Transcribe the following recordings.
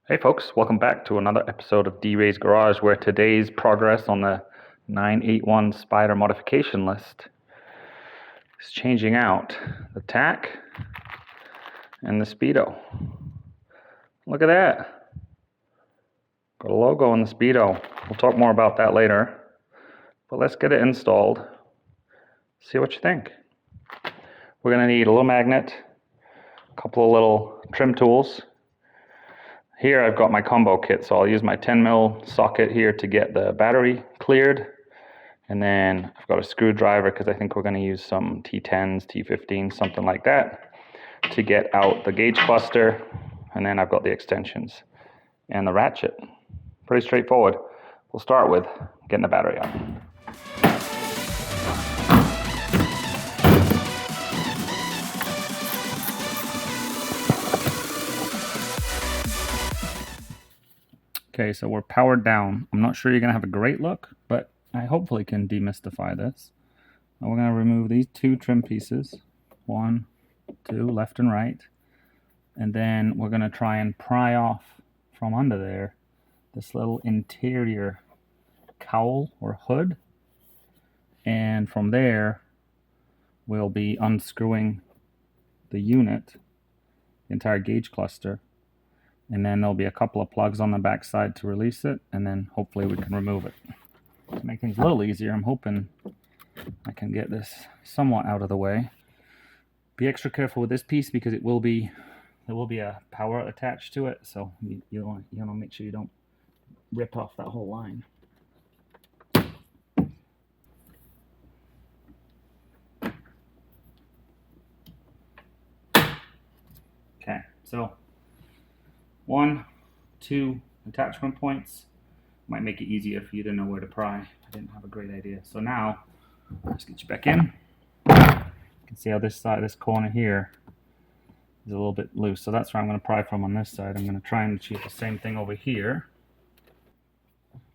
Hey folks, welcome back to another episode of D-Ray's Garage, where today's progress on the 981 Spider modification list is changing out the tack and the Speedo. Look at that. Got a logo on the Speedo. We'll talk more about that later. But let's get it installed. See what you think. We're going to need a little magnet, a couple of little trim tools. Here I've got my combo kit, so I'll use my 10mm socket here to get the battery cleared. And then I've got a screwdriver because I think we're going to use some T10s, T15s, something like that to get out the gauge cluster. And then I've got the extensions and the ratchet. Pretty straightforward. We'll start with getting the battery out. Okay, so we're powered down. I'm not sure you're going to have a great look, but I hopefully can demystify this. Now we're going to remove these two trim pieces. 1, 2, left and right. And then we're going to try and pry off from under there this little interior cowl or hood. And from there, we'll be unscrewing the unit, the entire gauge cluster. And then there'll be a couple of plugs on the back side to release it, and then hopefully we can remove it. To make things a little easier, I'm hoping I can get this somewhat out of the way. Be extra careful with this piece because there will be a power attached to it, so you want to make sure you don't rip off that whole line. Okay, so 1, 2 attachment points. Might make it easier for you to know where to pry. I didn't have a great idea. So now, let's get you back in. You can see how this side, this corner here, is a little bit loose. So that's where I'm going to pry from on this side. I'm going to try and achieve the same thing over here.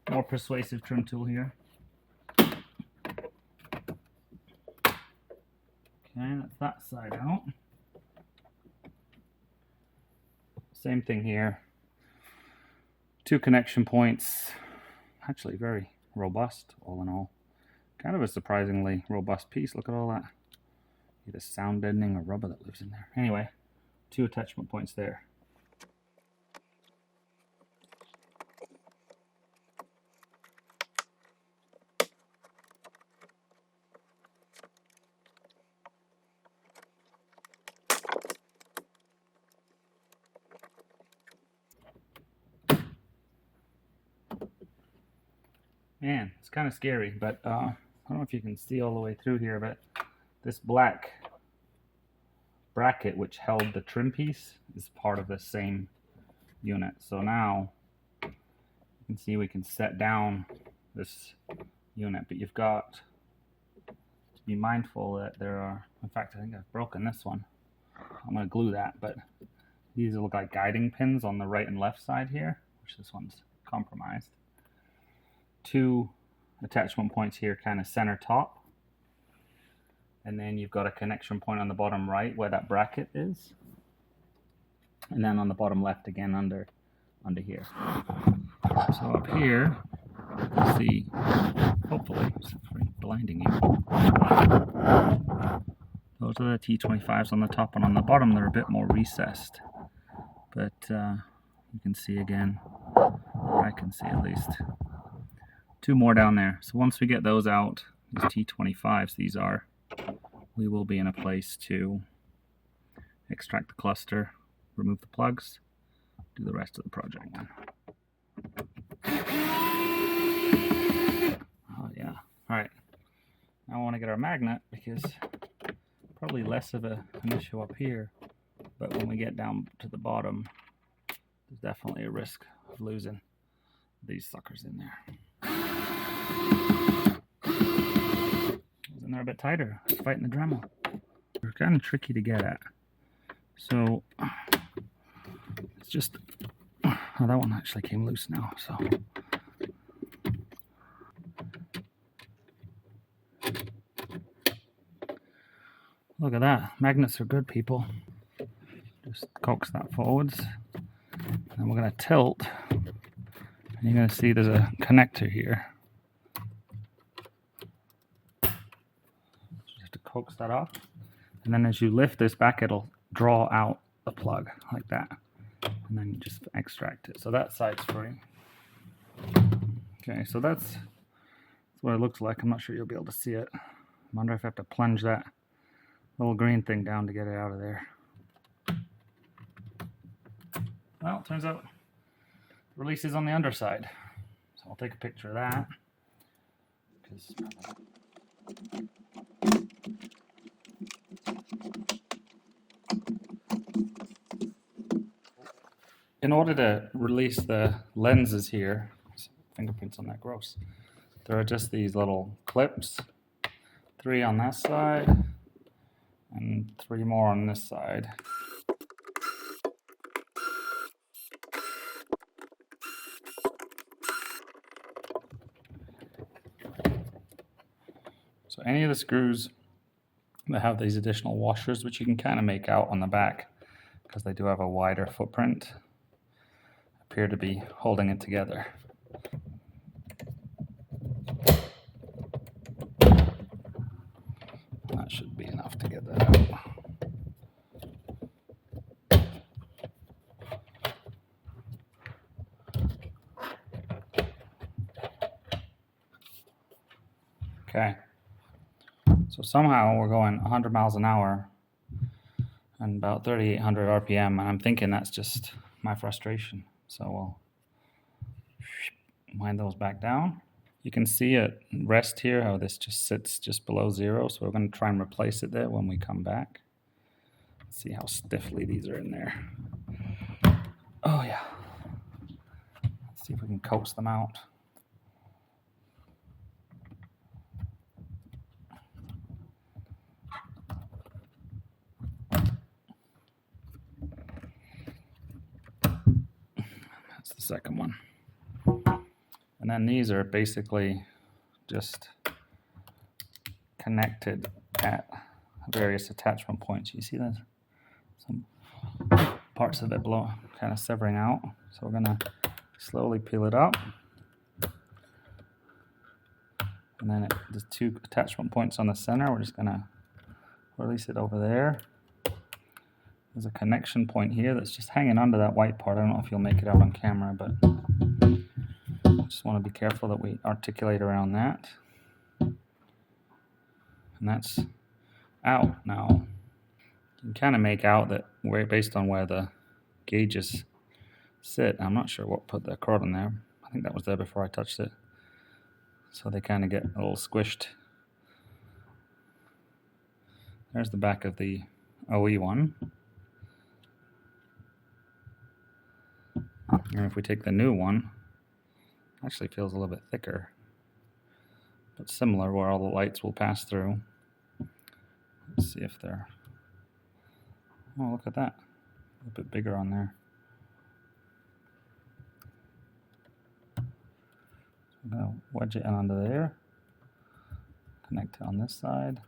More persuasive trim tool here. Okay, that's that side out. Same thing here. 2 connection points. Actually very robust, all in all. Kind of a surprisingly robust piece. Look at all that. Either sound deadening or rubber that lives in there. Anyway, 2 attachment points there. Man, it's kind of scary, but I don't know if you can see all the way through here, but this black bracket which held the trim piece is part of the same unit. So now you can see we can set down this unit, but you've got to be mindful that there are, in fact, I think I've broken this one. I'm going to glue that, but these look like guiding pins on the right and left side here, which this one's compromised. 2 attachment points here, kind of center top, and then you've got a connection point on the bottom right where that bracket is, and then on the bottom left again under here. So up here, you see, hopefully, it's blinding you. Those are the T25s on the top, and on the bottom they're a bit more recessed, but you can see again, or I can see at least, 2 more down there. So once we get those out, these T25s, these are, we will be in a place to extract the cluster, remove the plugs, do the rest of the project. Oh yeah. Alright. Now I want to get our magnet because probably less of an issue up here, but when we get down to the bottom, there's definitely a risk of losing these suckers in there. They're a bit tighter. It's fighting the Dremel. They're kind of tricky to get at. So it's just, oh, that one actually came loose now. So look at that. Magnets are good, people. Just coax that forwards. And we're going to tilt, and you're going to see there's a connector here. Just have to coax that off, and then as you lift this back, it'll draw out the plug like that, and then you just extract it. So that side's free. Okay, so that's what it looks like. I'm not sure you'll be able to see it. I wonder if I have to plunge that little green thing down to get it out of there. Well, it turns out the release is on the underside. So I'll take a picture of that. In order to release the lenses here, fingerprints on that, gross. There are just these little clips, 3 on that side and 3 more on this side. So any of the screws that have these additional washers, which you can kind of make out on the back because they do have a wider footprint, appear to be holding it together. That should be enough to get that out. Okay, so somehow we're going 100 miles an hour and about 3,800 RPM, and I'm thinking that's just my frustration. So we'll wind those back down. You can see it rest here, how this just sits just below 0, so we're going to try and replace it there when we come back. Let's see how stiffly these are in there. Oh yeah. Let's see if we can coax them out. That's the second one. And then these are basically just connected at various attachment points. You see there's some parts of it kind of severing out. So we're going to slowly peel it up. And then there's 2 attachment points on the center. We're just going to release it over there. There's a connection point here that's just hanging onto that white part. I don't know if you'll make it out on camera, but I just want to be careful that we articulate around that. And that's out now. You can kind of make out that based on where the gauges sit. I'm not sure what put the cord in there. I think that was there before I touched it. So they kind of get a little squished. There's the back of the OE one. And if we take the new one, it actually feels a little bit thicker, but similar where all the lights will pass through. Let's see if they're, oh, look at that, a little bit bigger on there. I'm going to wedge it in under there, connect it on this side.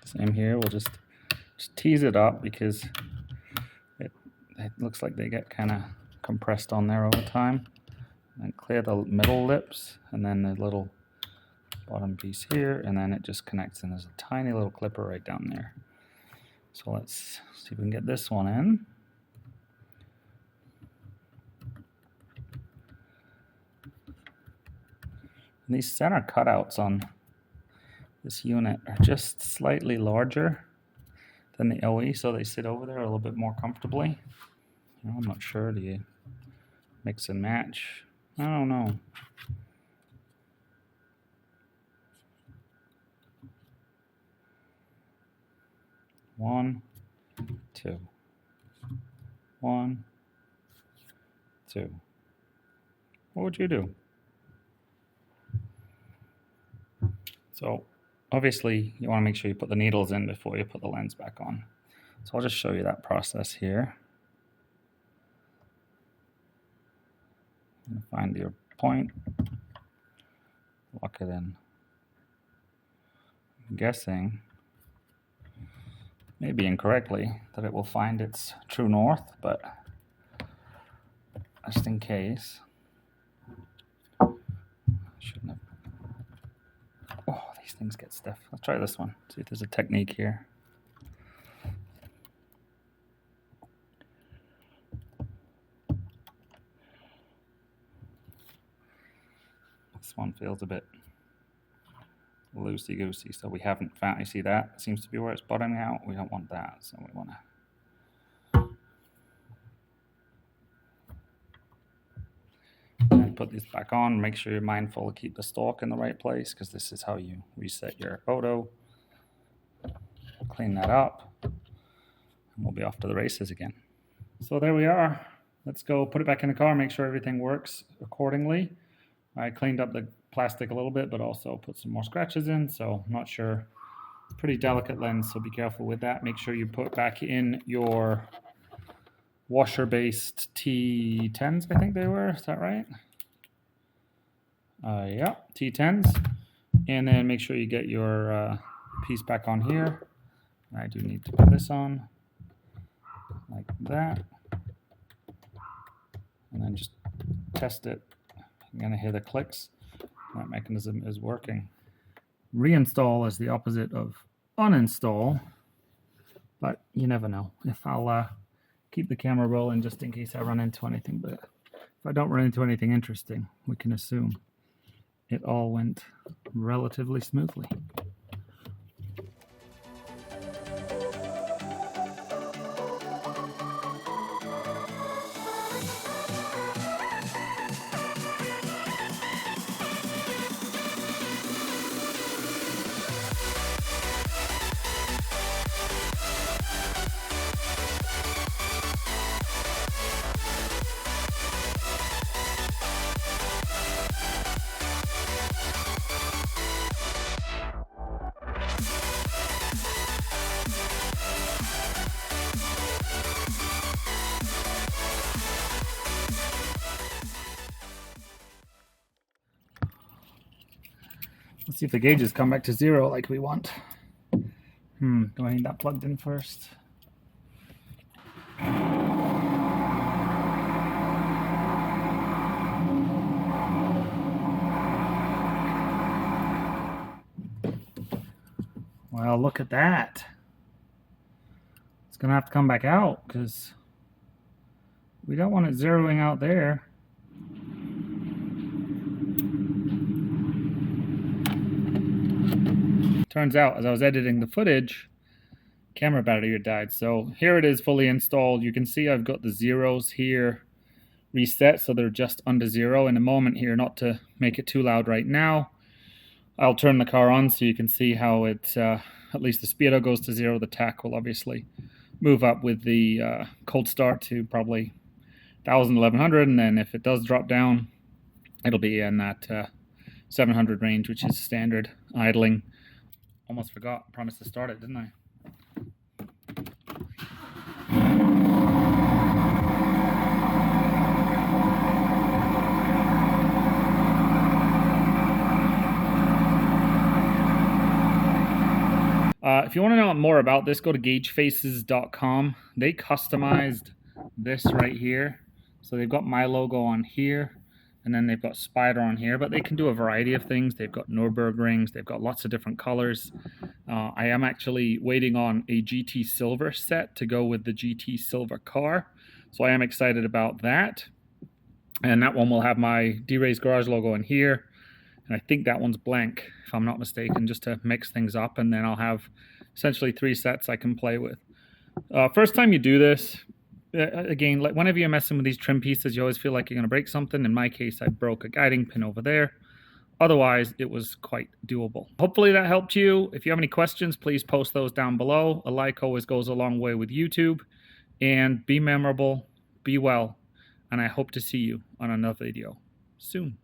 Same here, we'll just tease it up because it looks like they get kind of compressed on there over time. And clear the middle lips, and then the little bottom piece here, and then it just connects, and there's a tiny little clipper right down there. So let's see if we can get this one in. And these center cutouts on this unit are just slightly larger than the OE, so they sit over there a little bit more comfortably. You know, I'm not sure. Do you mix and match? I don't know. One, two. 1, 2. What would you do? So obviously you want to make sure you put the needles in before you put the lens back on. So I'll just show you that process here. Find your point, lock it in. I'm guessing maybe incorrectly, that it will find its true north, but just in case. Shouldn't have. Oh, these things get stiff. Let's try this one. See if there's a technique here. This one feels a bit loosey-goosey, so we haven't found, you see that? It seems to be where it's bottoming out. We don't want that, so we want to put this back on. Make sure you're mindful to keep the stalk in the right place, because this is how you reset your photo. Clean that up, and we'll be off to the races again. So there we are. Let's go put it back in the car, make sure everything works accordingly. I cleaned up the plastic a little bit, but also put some more scratches in, so I'm not sure. Pretty delicate lens, so be careful with that. Make sure you put back in your washer-based T10s, I think they were. Is that right? Yeah, T10s. And then make sure you get your piece back on here. I do need to put this on like that. And then just test it. I'm going to hear the clicks. That mechanism is working. Reinstall is the opposite of uninstall, but you never know. If I'll keep the camera rolling just in case I run into anything, but if I don't run into anything interesting, we can assume it all went relatively smoothly. Let's see if the gauges come back to 0 like we want. Do I need that plugged in first? Well, look at that. It's going to have to come back out because we don't want it zeroing out there. Turns out, as I was editing the footage, camera battery had died. So here it is fully installed. You can see I've got the zeros here reset, so they're just under 0. In a moment here, not to make it too loud right now, I'll turn the car on so you can see how it, at least the speedo goes to 0. The tach will obviously move up with the cold start to probably 1,000, 1,100, and then if it does drop down, it'll be in that 700 range, which is standard idling. Almost forgot, promised to start it, didn't I? If you want to know more about this, go to gaugefaces.com. They customized this right here. So they've got my logo on here, and then they've got Spider on here, but they can do a variety of things. They've got Nürburgrings, they've got lots of different colors. I am actually waiting on a GT Silver set to go with the GT Silver car, so I am excited about that. And that one will have my D-Ray's Garage logo in here, and I think that one's blank, if I'm not mistaken, just to mix things up, and then I'll have essentially 3 sets I can play with. First time you do this, again, like whenever you're messing with these trim pieces, you always feel like you're going to break something. In my case, I broke a guiding pin over there. Otherwise, it was quite doable. Hopefully that helped you. If you have any questions, please post those down below. A like always goes a long way with YouTube. And be memorable, be well, and I hope to see you on another video soon.